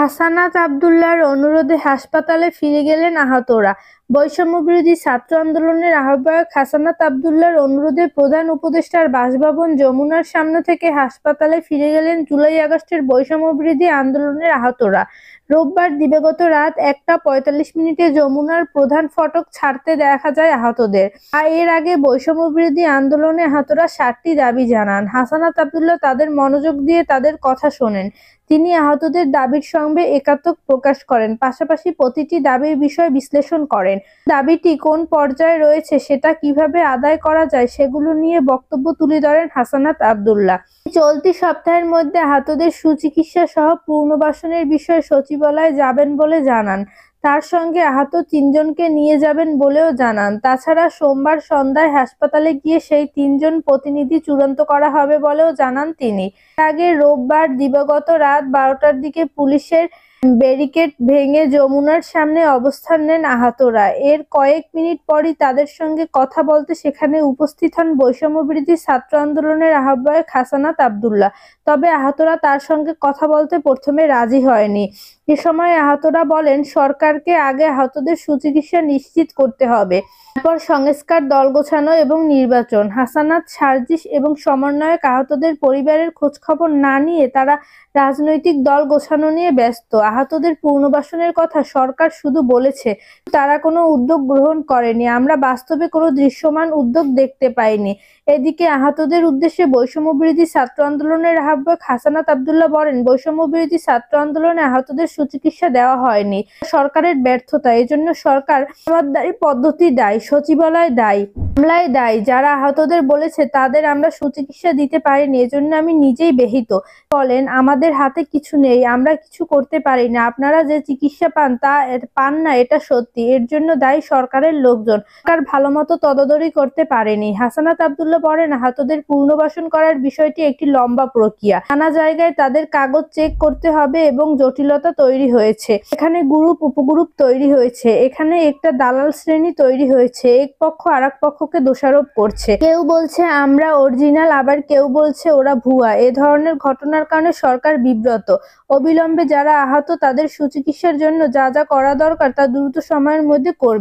হাসানাত আব্দুল্লাহর অনুরোধে হাসপাতালে ফিরে গেলেন আহতরা। বৈষম্যবিরোধী ছাত্র আন্দোলনের আহ্বায়ক হাসানাত আব্দুল্লাহর অনুরোধে প্রধান উপদেষ্টার বাসভবন যমুনার সামনে থেকে হাসপাতালে ফিরে গেলেন জুলাই-আগস্টের বৈষম্যবিরোধী আন্দোলনের আহতরা। রোববার দিবাগত রাত 1টা 45 মিনিটে যমুনার প্রধান ফটক ছাড়তে দেখা যায় আহতদের। এর আগে বৈষম্যবিরোধী আন্দোলনে আহতরা 7টি দাবি জানান। হাসানাত আব্দুল্লাহ তাদের মনোযোগ দিয়ে তাদের কথা শোনেন। তিনি আহতদের দাবির সঙ্গে একাত্মতা প্রকাশ করেন, পাশাপাশি প্রতিটি দাবির বিষয় বিশ্লেষণ করেন। দাবিটি কোন পর্যায়ে রয়েছে, সেটা কিভাবে আদায় করা যায়, সেগুলো নিয়ে বক্তব্য তুলে ধরেন হাসানাত আব্দুল্লাহ। চলতি সপ্তাহের মধ্যে আহতদের সুচিকিৎসা সহ পুনর্বাসনের বিষয়ে সচিবালয়ে যাবেন বলে জানান। তার সঙ্গে আহত 3জনকে নিয়ে যাবেন বলেও জানান। তাছাড়া সোমবার সন্ধ্যায় হাসপাতালে গিয়ে সেই 3জন প্রতিনিধি চূড়ান্ত করা হবে বলেও জানান তিনি। এর আগে রোববার দিবাগত রাত 12টার দিকে পুলিশের ব্যারিকেড ভেঙে যমুনার সামনে অবস্থান নেন আহতরা। এর কয়েক মিনিট পরই তাদের সঙ্গে কথা বলতে সেখানে উপস্থিত হন বৈষম্যবিরোধী ছাত্র আন্দোলনের আহ্বায়ক হাসানাত আব্দুল্লাহ। তবে আহতরা তার সঙ্গে কথা বলতে প্রথমে রাজি হয়নি। এ সময় আহতরা বলেন, সরকারকে আগে আহতদের সুচিকিৎসা নিশ্চিত করতে হবে, তারপর সংস্কার, দল গোছানো এবং নির্বাচন। হাসানাত, সার্জিস এবং সমন্বয়ক আহতদের পরিবারের খোঁজখবর না নিয়ে তারা রাজনৈতিক দল গোছানো নিয়ে ব্যস্ত। আহতদের পুনর্বাসনের কথা সরকার শুধু বলেছে, তারা কোনো উদ্যোগ গ্রহণ করেনি। আমরা বাস্তবে কোনো দৃশ্যমান উদ্যোগ দেখতে পাইনি। এদিকে আহতদের উদ্দেশ্যে বৈষম্যবিরোধী ছাত্র আন্দোলনের আহ্বায়ক হাসানাত আব্দুল্লাহ বলেন, বৈষম্যবিরোধী ছাত্র আন্দোলনে আহতদের সুচিকিৎসা দেওয়া হয়নি, সরকারের ব্যর্থতা। এজন্য সরকার আমাদের পদ্ধতি দায়ী, সচিবালয় দায়ী, মামলায় দায়ী। যারা আহতদের বলেছে তাদের আমরা সুচিকিৎসা দিতে পারিনি, এজন্য আমি নিজেই ব্যথিত। বলেন, আমাদের হাতে কিছু নেই, আমরা কিছু করতে পারি না। আপনারা যে চিকিৎসা পান না, এটা সত্যি। এর জন্য দায়ী সরকারের লোকজন। সরকার ভালোমতো তদারকি করতে পারেনি। হাসানাত আব্দুল্লাহ বলেন, আহতদের পুনর্বাসন করার বিষয়টি একটি লম্বা প্রক্রিয়া। নানা জায়গায় তাদের কাগজ চেক করতে হবে এবং জটিলতা তৈরি হয়েছে। এখানে গ্রুপ উপগ্রুপ তৈরি হয়েছে, এখানে একটা দালাল শ্রেণী তৈরি হয়েছে। এক পক্ষ আরেক পক্ষকে দোষারোপ করছে। কেউ বলছে আমরা অরিজিনাল, আবার কেউ বলছে ওরা ভুয়া। এ ধরনের ঘটনার কারণে সরকার বিব্রত। অবিলম্বে যারা আহত তাদের সুচিকিৎসার জন্য যা যা করা দরকার তা দ্রুত সময়ের মধ্যে করবে।